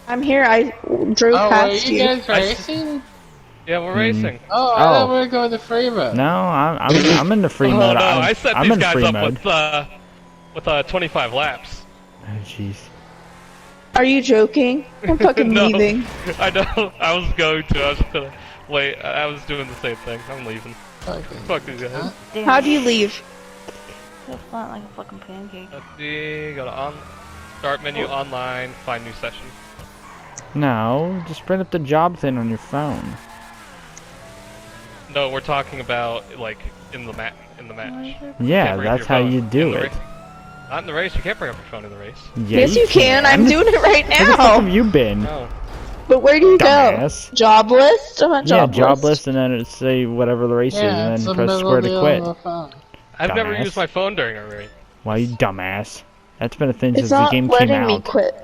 I'm here. I drove Oh, are past you you. guys racing? Yeah, we're racing. Oh, I thought we were going to free mode. No, I'm in the free Oh mode. no, I set I'm these in guys free up mode. with 25 laps. Oh jeez. Are you joking? I'm fucking No, leaving. I know. I was going to. I was just gonna wait. I was doing the same thing. I'm leaving. Okay. Fuck these guys. How do you leave? So flat like a fucking pancake. Let's see. Go to start menu, online, find new session. No, just bring up the job thing on your phone. No, we're talking about like in the match. Yeah, that's how you do it. Not in the race. You can't bring up your phone in the race. Yeah, Yes, you can. I'm doing it right Where the fuck have now. you been? No. But where do you Dumbass. go? Job list? I'm at Yeah, job job list. list, and then it say whatever the race is, Yeah, and it's then the press middle square of to the quit. other phone. I've never Dumbass. used my phone during a race. Why, you dumbass? That's been a thing It's since the not game came letting me out. quit.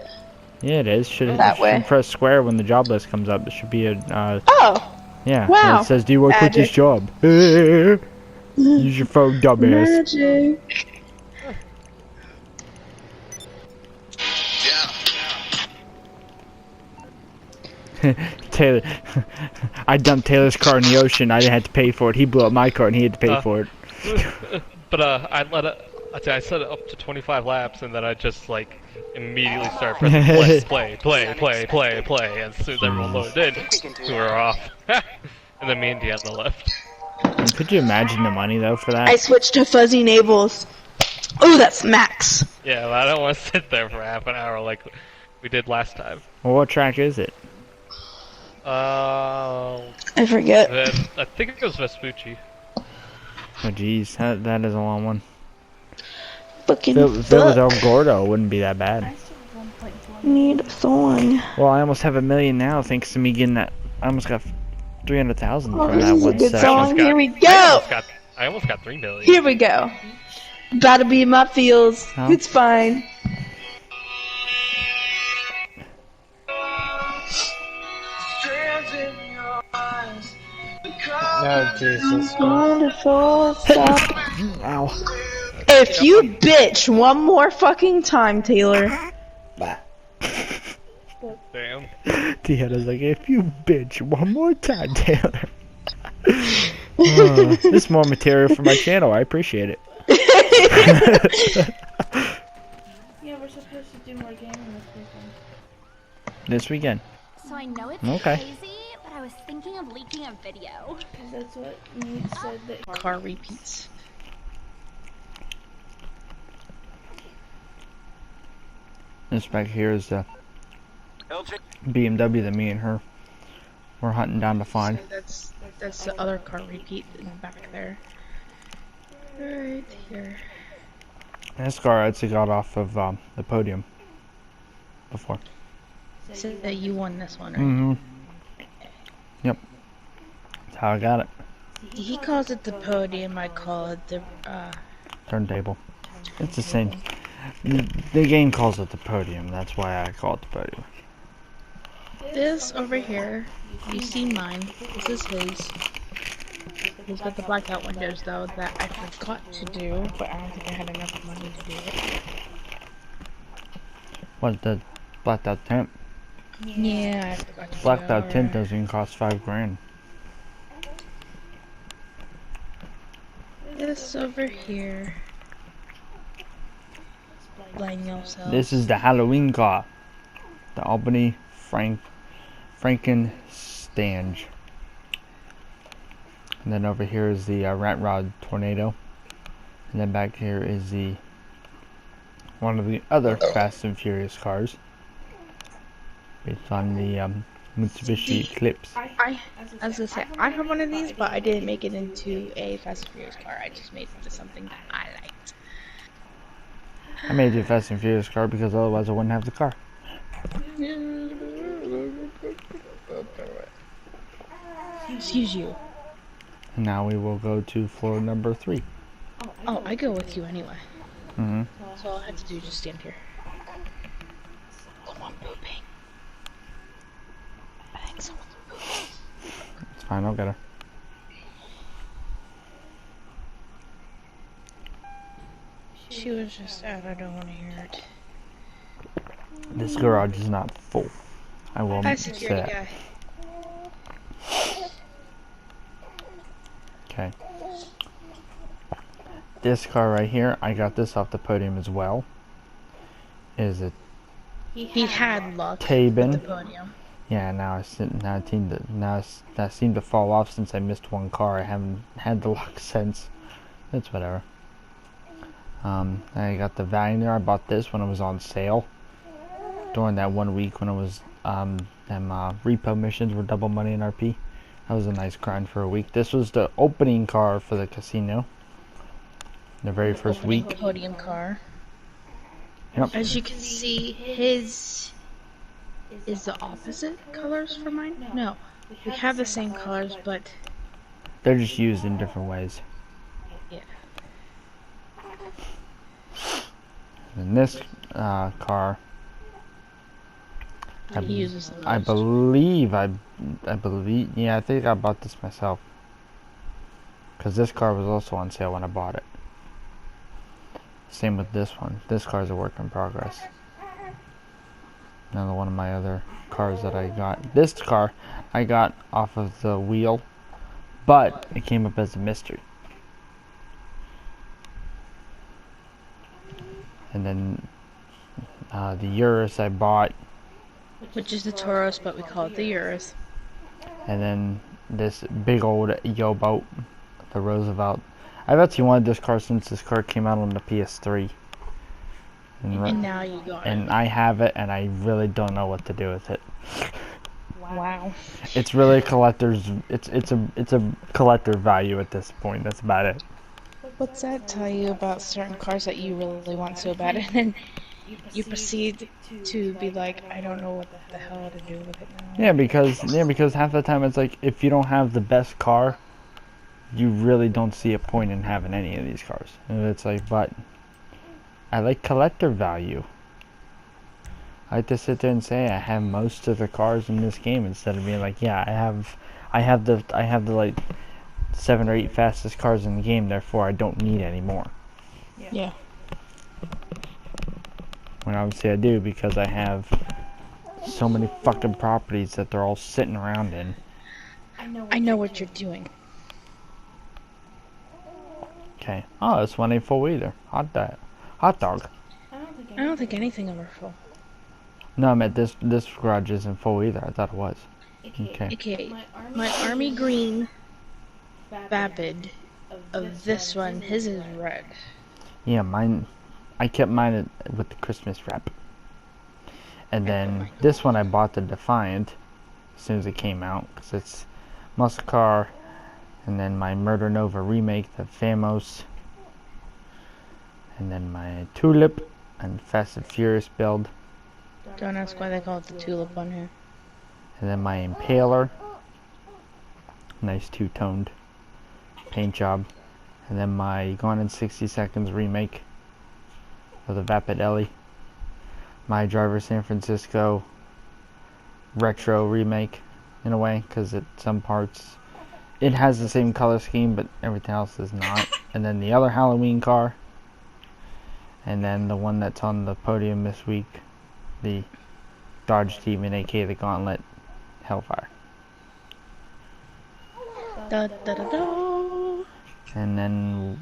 Yeah, it is. Should That way. press square when the job list comes up. It should be a Oh, yeah. Wow. It says, "Do you want to quit this job?" Use your phone, dumbass. magic. Taylor, I dumped Taylor's car in the ocean. I didn't have to pay for it. He blew up my car and he had to pay for it. But I set it up to 25 laps, and then I just like immediately start pressing play, and as soon as everyone loaded in, we were off. And then me and Deanna left. Could you imagine the money though for that? I switched to fuzzy navels. Oh, that's max. Yeah, but I don't want to sit there for half an hour like we did last time. Well, what track is it? I forget. I think it was Vespucci. Oh jeez, that is a long one. Fucking If it was El fuck. Gordo, it wouldn't be that bad. Need a song. Well, I almost have 1 million now thanks to me getting that. I almost got 300,000 Oh, from this that is a one good session. song. Here we go. I almost got 3 million. Here we go. Gotta be my feels. Huh? It's fine. No, Jesus. Wonderful stuff. Ow. If you bitch one more fucking time, Taylor. Damn. Deanna's like, if you bitch one more time, Taylor. This is more material for my channel. I appreciate it. Yeah, we're supposed to do more gaming this weekend. This weekend. So I know it's Okay. crazy, but I was thinking of leaking a video. Because that's what Nate said that Car repeats. This back here is the BMW that me and her were hunting down to find. That's the other car repeat in the back there. Right here. This car actually got off of the podium before. So that you won this one, right? Mm-hmm. Yep. That's how I got it. He calls it the podium. I call it the Turntable. It's the same. The game calls it the podium. That's why I call it the podium. This over here. You see mine. This is his. He's got the blacked out windows though that I forgot to do, but I don't think I had enough money to do it. What, the blacked out tent? Yeah, I forgot to Blacked do out it. tent doesn't even cost $5,000. This over here. Blame yourself. This is the Halloween car. The Albany Frankenstange. And then over here is the Rat Rod Tornado. And then back here is the one of the other Fast and Furious cars. It's on the Mitsubishi Eclipse. As I say, I have one of these, but I didn't make it into a Fast and Furious car. I just made it into something that I liked. I made it a Fast and Furious car because otherwise I wouldn't have the car. Excuse you. Now we will go to floor number 3. Oh, I go with you anyway. Mm-hmm. So all I have to do is just stand here. Someone pooping. I think someone's pooping. It's fine, I'll get her. She was just out. I don't want to hear it. This garage is not full. I will Hi, say security that. guy. Okay. This car right here, I got this off the podium as well. Is a He had luck with the Tabin. podium. Yeah, now that seemed to fall off since I missed one car. I haven't had the luck since. It's whatever. I got the value there. I bought this when it was on sale. During that 1 week when it was them repo missions were double money in RP. That was a nice grind for a week. This was the opening car for the casino. The very first week. Podium car. Yep. As you can see, his is the opposite colors for mine. No, we have the same colors, but They're just used in different ways. yeah. And this car, He uses the most. I believe, yeah, I think I bought this myself. Because this car was also on sale when I bought it. Same with this one. This car is a work in progress. Another one of my other cars that I got. This car I got off of the wheel, but it came up as a mystery. And then the Urus I bought. Which is the Taurus, but we call it the Urus. And then this big old yo-boat, the Roosevelt. I've actually wanted this car since this car came out on the PS3. And now you got And it. I have it, and I really don't know what to do with it. Wow. It's really a collector's. It's a collector value at this point. That's about it. What's that tell you about certain cars that you really want so bad, and then you proceed to be like, I don't know what the hell to do with it now. Yeah, because half the time it's like if you don't have the best car, you really don't see a point in having any of these cars. And it's like, but I like collector value. I like to sit there and say I have most of the cars in this game instead of being like, yeah, I have the like 7 or 8 fastest cars in the game, therefore I don't need any more. Yeah. When obviously I do, because I have so many fucking properties that they're all sitting around in. I know what you're doing. Okay. Oh, this one ain't full either. Hot dog. I don't think anything ever full. No, I meant this garage isn't full either. I thought it was. Okay. Okay, my army green Vapid of this one, his is red. Yeah, mine. I kept mine with the Christmas wrap. And then this one I bought the Defiant as soon as it came out, because it's muscle car. And then my Murder Nova remake, the Famos. And then my Tulip and Fast and Furious build. Don't ask why they call it the Tulip on here. And then my Impaler. Nice two-toned paint job. And then my Gone in 60 Seconds remake of the Vapid Ellie. My Driver San Francisco retro remake in a way, because at some parts it has the same color scheme but everything else is not. And then the other Halloween car, and then the one that's on the podium this week, the Dodge Demon, aka the Gauntlet Hellfire. Da da da da. And then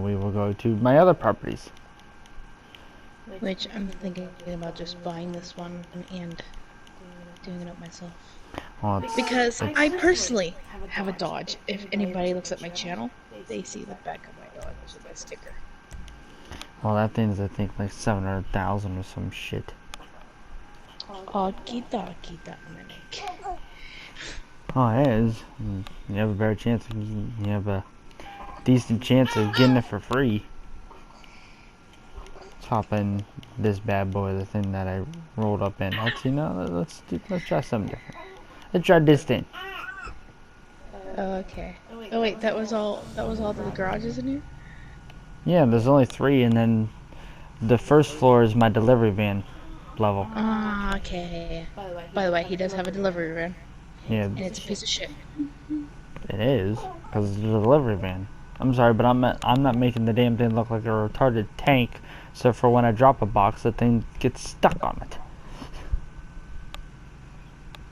we will go to my other properties. Which I'm thinking about just buying this one and doing it up myself. Well, Because I personally have a Dodge. If anybody looks at my channel, they see the back of my Dodge with my sticker. well, that thing's I think like 700,000 or some shit. Okie dokie, Dominic. Oh, it is. You have a better chance. You have a decent chance of getting it for free. Let's hop in this bad boy, the thing that I rolled up in. Let's let's try something different. Let's try this thing. Okay. Oh wait, that was all the garages in here? Yeah, there's only 3, and then the first floor is my delivery van level. Ah, okay. By the way, he does have a delivery van, Yeah, and it's a piece of shit. it is, because it's a delivery van. I'm sorry, but I'm not making the damn thing look like a retarded tank, so for when I drop a box, the thing gets stuck on it.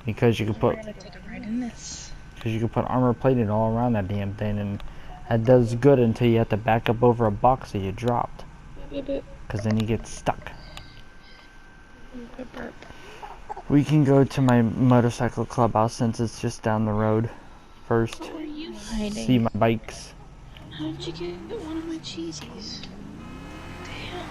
Because you can put We're gonna take a ride in this. armor plating all around that damn thing, and that does good until you have to back up over a box that you dropped. Beep, beep, Because then you get stuck. beep, burp. We can go to my motorcycle clubhouse since it's just down the road first. Where are you hiding? See my bikes. How did you get one of my cheesies? Damn.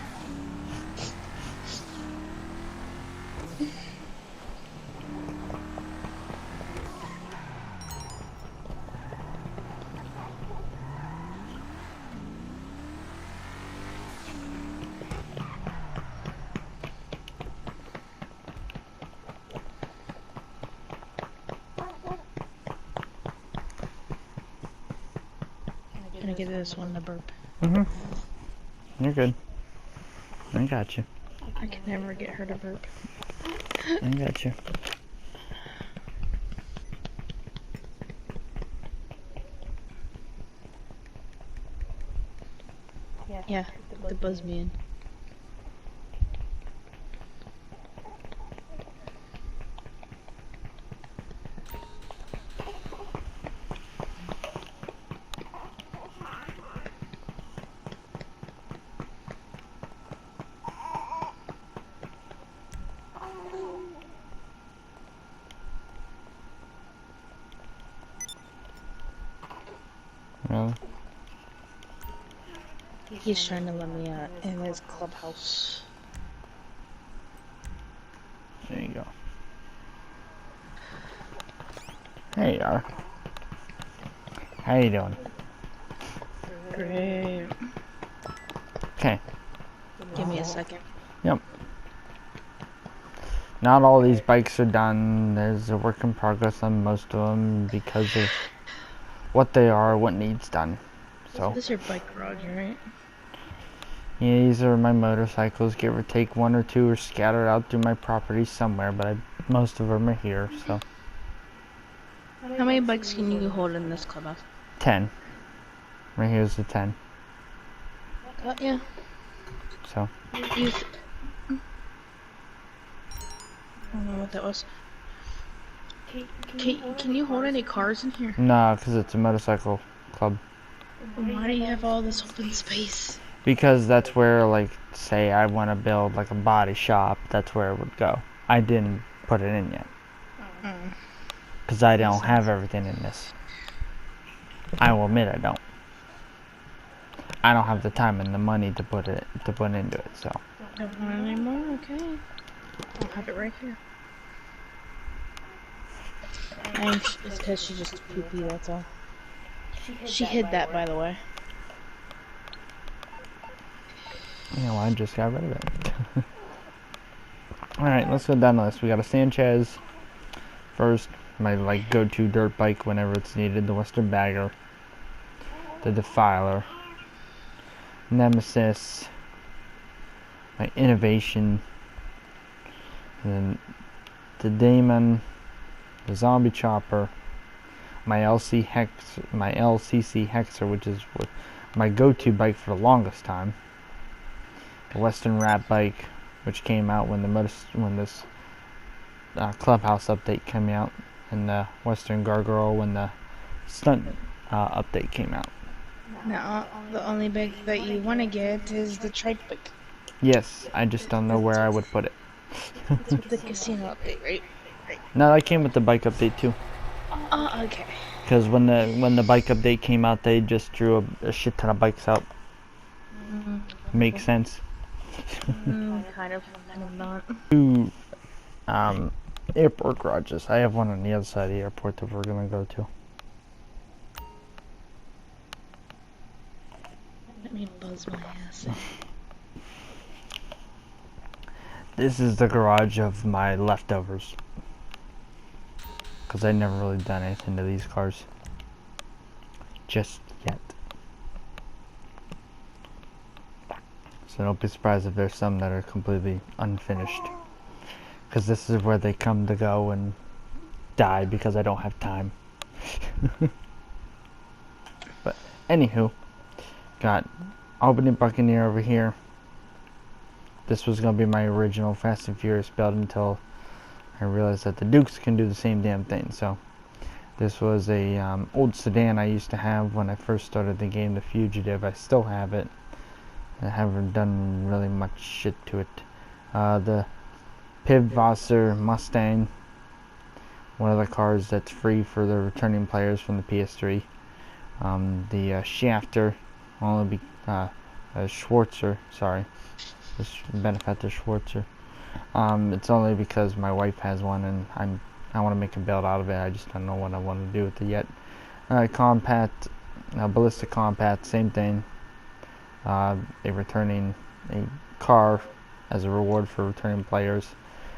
Gonna give this one a burp. You're good. I got you. I can never get her to burp. I got you. Yeah, the buzz me in. Really? He's trying to let me out in his clubhouse. There you go. There you are. How you doing? Great. Okay. Give me a second. Yep. Not all these bikes are done. There's a work in progress on most of them because of what they are, what needs done. So This is your bike garage, right? yeah, these are my motorcycles. Give or take one or two are scattered out through my property somewhere, but most of them are here. So How many bikes can you hold in this clubhouse? 10. Right here's the 10. Yeah. So You I don't know what that was. Can you hold any cars in here? nah, because it's a motorcycle club. Why do you have all this open space? Because that's where, like, say I want to build like a body shop, that's where it would go. I didn't put it in yet. Because I don't have everything in this. I will admit I don't. I don't have the time and the money to put into it, so. Don't want it anymore? Okay. I'll have it right here. It's because she just poopy, that's all. She hid that, by the way. You know, I just got rid of it. Alright, let's go down the list. We got a Sanchez first, my like go-to dirt bike whenever it's needed, the Western Bagger, the Defiler, Nemesis, my Innovation, and then the Damon, the Zombie Chopper, my LCC Hexer, which is my go-to bike for the longest time. The Western Rat bike, which came out when this clubhouse update came out, and the Western Gargoyle when the stunt update came out. Now, the only bike that you want to get is the trike bike. Yes, I just don't know where I would put it. It's with the casino update, right? No, that came with the bike update too. Oh, okay. Because when the bike update came out, they just drew a shit ton of bikes out. Makes sense. Kind of not. Two airport garages. I have one on the other side of the airport that we're gonna go to. Let me buzz my ass in. This is the garage of my leftovers. Because I never really done anything to these cars. Just yet. So don't be surprised if there's some that are completely unfinished. Because this is where they come to go and die because I don't have time. But anywho, got Albany Buccaneer over here. This was going to be my original Fast and Furious build until I realized that the Dukes can do the same damn thing. So this was a old sedan I used to have when I first started the game, the Fugitive. I still have it. I haven't done really much shit to it. The Pivvasser Mustang, one of the cars that's free for the returning players from the PS3. The Shafter, only Schwarzer, sorry, Benefactor Schwarzer. It's only because my wife has one and I want to make a build out of it. I just don't know what I want to do with it yet. Compact, Ballistic Compact, same thing. Returning a car as a reward for returning players.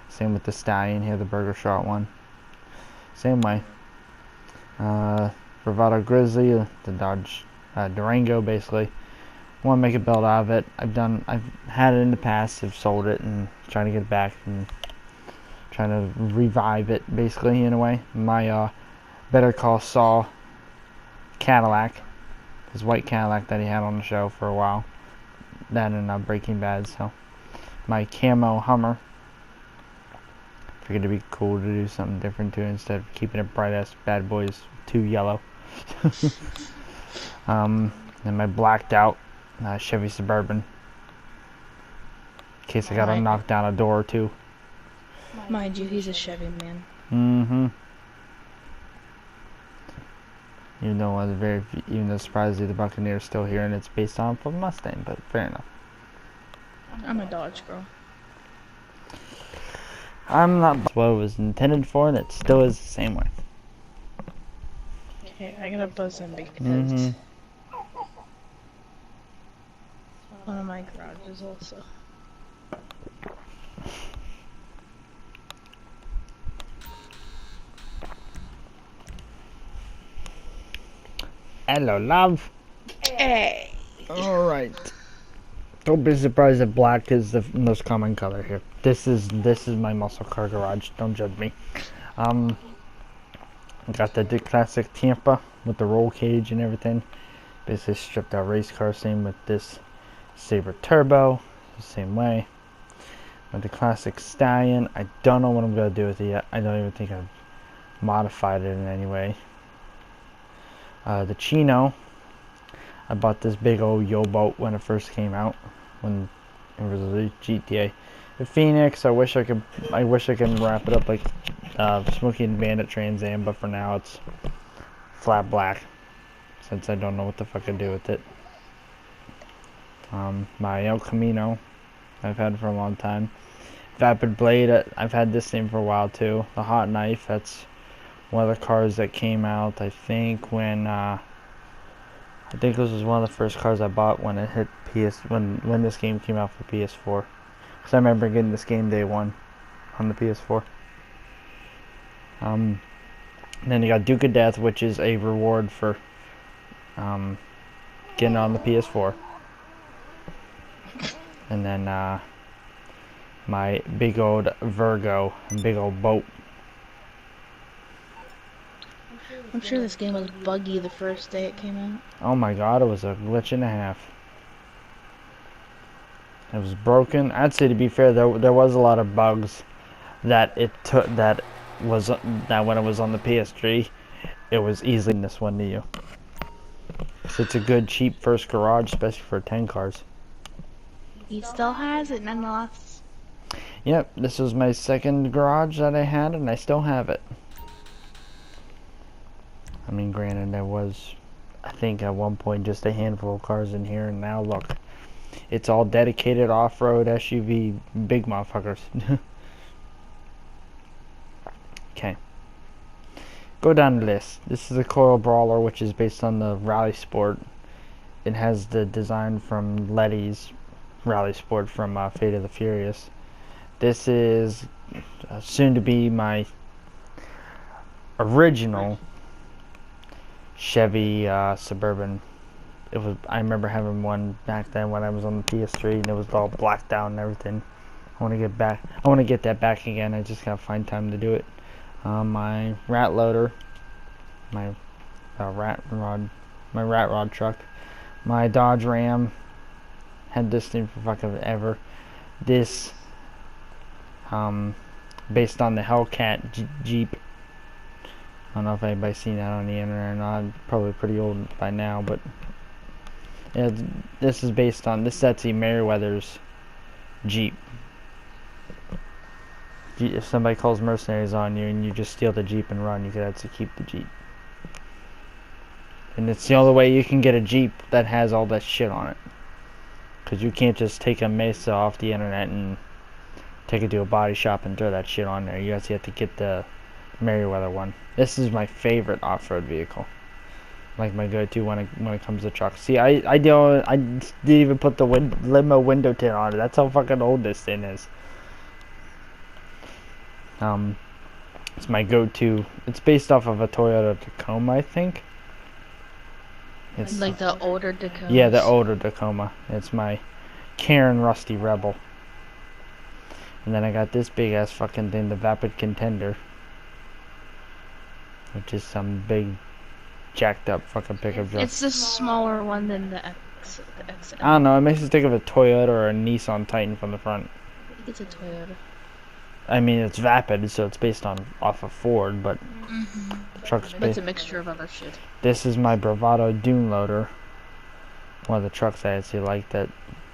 Same with the Stallion here, the Burger Shot one. Same way. Bravado Grizzly, the Dodge Durango, basically. Want to make a build out of it. I've had it in the past. I've sold it and trying to get it back and trying to revive it, basically, in a way. My Better Call Saul Cadillac, his white Cadillac that he had on the show for a while. That and Breaking Bad. So my camo Hummer. Figured it'd be cool to do something different too, instead of keeping it bright ass Bad Boys 2 yellow. And my blacked out Chevy Suburban, in case I gotta knock down a door or two. Mind you, he's a Chevy man. Mm-hmm. Even though surprisingly the Buccaneer's still here and it's based on a Mustang, but fair enough. I'm a Dodge girl. I'm not what it was intended for, and it still is the same way. Okay, I gotta buzz in because one of my garages also. Hello, love. Hey. Alright. Don't be surprised if black is the most common color here. This is my muscle car garage. Don't judge me. Got the classic Tampa with the roll cage and everything. Basically stripped out race car. Same with this Sabre Turbo. The same way. With the classic Stallion. I don't know what I'm gonna do with it yet. I don't even think I've modified it in any way. The Chino. I bought this big old yo-boat when it first came out, when it was a GTA. The Phoenix, I wish I could wrap it up like Smokey and Bandit Trans Am, but for now it's flat black, since I don't know what the fuck to do with it. My El Camino, I've had for a long time. Vapid Blade, I've had this thing for a while too. The Hot Knife, that's one of the cars that came out, I think, when I think this was one of the first cars I bought when it hit when this game came out for PS4. Because I remember getting this game day one on the PS4. And then you got Duke of Death, which is a reward for getting on the PS4. And then my big old Virgo, big old boat. I'm sure this game was buggy the first day it came out. Oh my god, it was a glitch and a half. It was broken. I'd say, to be fair, there was a lot of bugs that when it was on the PS3, it was easily in this one to you. So it's a good cheap first garage, especially for 10 cars. He still has it nonetheless. Yep, this was my second garage that I had, and I still have it. I mean, granted, there was, I think at one point, just a handful of cars in here, and now look, it's all dedicated off-road SUV big motherfuckers. Okay. Go down the list. This is a Coil Brawler, which is based on the Rally Sport. It has the design from Letty's Rally Sport from Fate of the Furious. This is soon to be my original Chevy Suburban. I remember having one back then when I was on the PS3, and it was all blacked out and everything. I want to get that back again. I just gotta find time to do it. My rat loader, my rat rod truck, my Dodge Ram. Had this thing for fucking ever. This based on the Hellcat Jeep. I don't know if anybody's seen that on the internet or not. It's probably pretty old by now, but yeah, this is based on this. That's the Merryweather's Jeep. If somebody calls mercenaries on you and you just steal the Jeep and run, you could actually keep the Jeep. And it's the only way you can get a Jeep that has all that shit on it. Because you can't just take a Mesa off the internet and take it to a body shop and throw that shit on there. You actually have to get the Merryweather one. This is my favorite off-road vehicle. Like my go-to when it comes to trucks. See, I didn't even put the limo window tint on it. That's how fucking old this thing is. It's my go-to. It's based off of a Toyota Tacoma, I think. It's Like the older Dakotas. yeah, the older Tacoma. It's my Karen Rusty Rebel. And then I got this big ass fucking thing, the Vapid Contender, which is some big jacked up fucking pickup truck. It's the smaller one than the XL. I don't know, it makes me think of a Toyota or a Nissan Titan from the front. I think it's a Toyota. I mean, it's Vapid, so it's based off of Ford, but the truck's But it's based. a mixture of other shit. This is my Bravado Dune Loader. One of the trucks I actually like that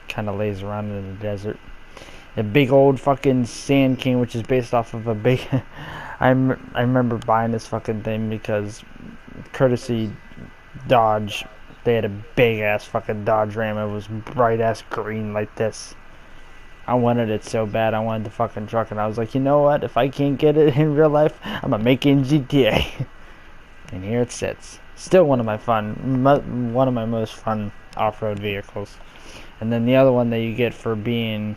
kind of lays around in the desert. A big old fucking Sand King, which is based off of a big... I remember buying this fucking thing because courtesy Dodge, they had a big ass fucking Dodge Ram. It was bright ass green like this. I wanted it so bad. I wanted the fucking truck, and I was like, you know what? If I can't get it in real life, I'm gonna make it in GTA. And here it sits. Still one of my most fun off-road vehicles. And then the other one that you get for being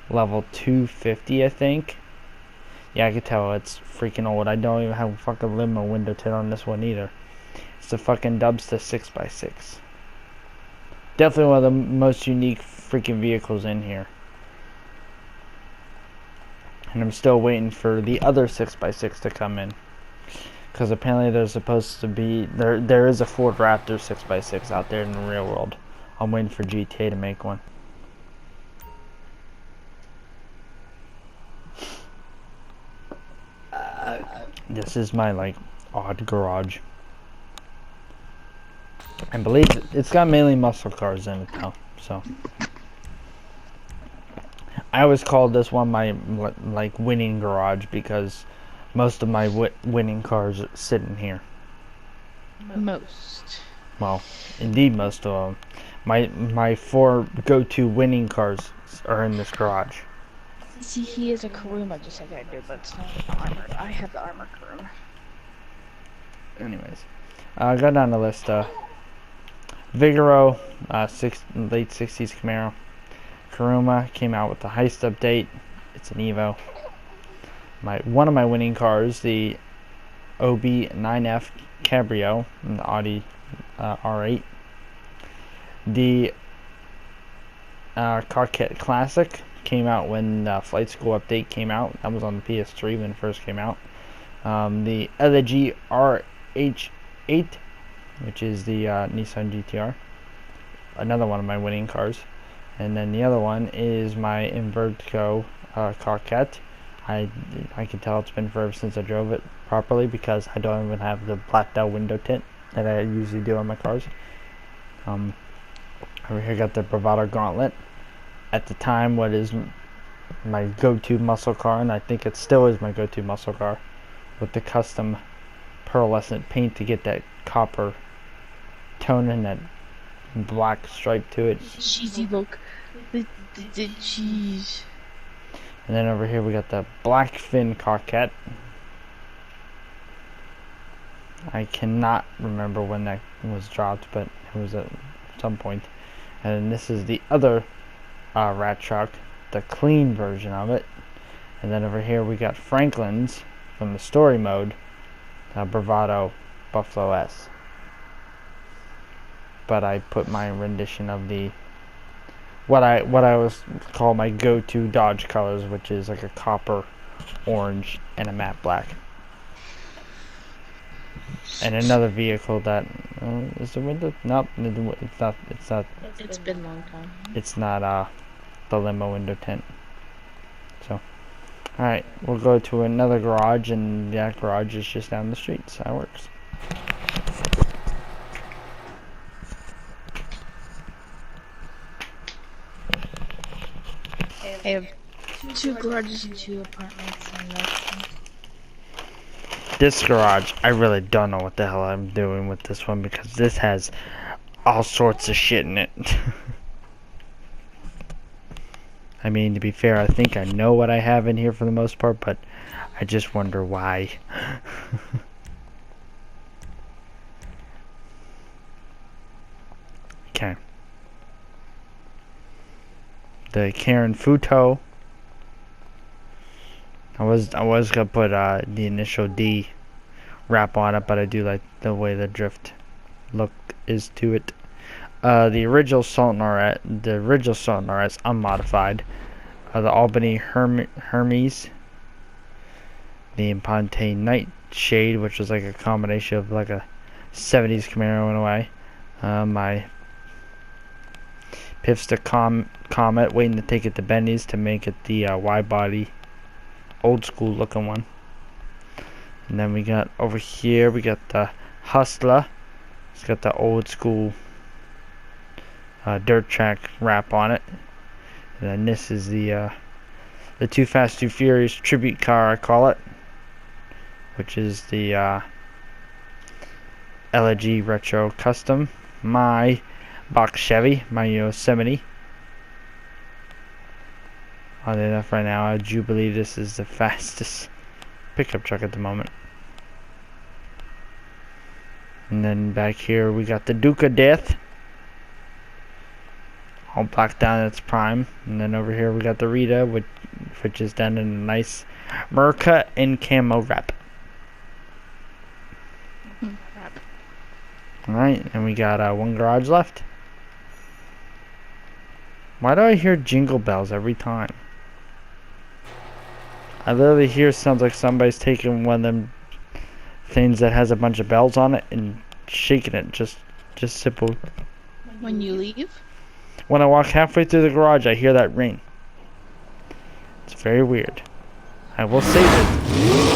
level 250, I think. Yeah, I could tell it's freaking old. I don't even have a fucking limo window tint on this one either. It's the fucking Dubsta 6x6. Definitely one of the most unique freaking vehicles in here. And I'm still waiting for the other 6x6 to come in. Because apparently there's supposed to be... There is a Ford Raptor 6x6 out there in the real world. I'm waiting for GTA to make one. This is my, like, odd garage. I believe it's got mainly muscle cars in it, though, so... I always called this one my, like, winning garage because most of my winning cars sit in here. Most. Well, indeed most of them. My 4 go-to winning cars are in this garage. See, he is a Karuma just like I do, but it's not armored. I have the armored Karuma. Anyways, I got down the list. Vigoro, late 60s Camaro. Karuma came out with the Heist update. It's an Evo. One of my winning cars, the OB9F Cabrio, and the Audi R8. The Carquette Classic came out when Flight School update came out. That was on the PS3 when it first came out. The LG RH8, which is the Nissan GTR, another one of my winning cars. And then the other one is my Invertigo Carquette. I can tell it's been forever since I drove it properly because I don't even have the blacked out window tint that I usually do on my cars. Over here got the Bravado Gauntlet. At the time, what is my go-to muscle car, and I think it still is my go-to muscle car, with the custom pearlescent paint to get that copper tone and that black stripe to it. Cheesy look. The cheese. And then over here we got the Blackfin Carquette. I cannot remember when that was dropped, but it was at some point. And this is the other rat truck, the clean version of it. And then over here we got Franklin's from the story mode, Bravado Buffalo S. But I put my rendition of the what I was call my go-to Dodge colors, which is like a copper, orange, and a matte black. And another vehicle that is the window? Nope, it's not. It's not. It's been a long time. It's not the limo window tint. So Alright, we'll go to another garage, and that garage is just down the street, so that works. I have 2 garages and 2 apartments, and that's This garage, I really don't know what the hell I'm doing with this one, because this has all sorts of shit in it. I mean, to be fair, I think I know what I have in here for the most part, but I just wonder why. Okay. The Karen Futo. I was gonna put the initial D wrap on it, but I do like the way the drift look is to it. The original Sultan RS unmodified. The Albany Hermes. The Imponte Nightshade, which was like a combination of like a 70s Camaro in a way. My Pifsta Comet, waiting to take it to Benny's to make it the wide body, old school looking one. And then we got over here, we got the Hustler. It's got the old school dirt track wrap on it. And then this is the Too Fast Too Furious tribute car, I call it, which is the Elegy Retro Custom. My box Chevy, my Yosemite. Oddly enough, right now I do believe this is the fastest pickup truck at the moment. And then back here we got the Duke of Death, all blacked down in its prime. And then over here we got the Rita, which is done in a nice Merca and camo wrap. Alright, and we got one garage left. Why do I hear jingle bells every time? I literally hear it sounds like somebody's taking one of them things that has a bunch of bells on it and shaking it just simple. when you leave. When I walk halfway through the garage, I hear that ring. It's very weird. I will save it.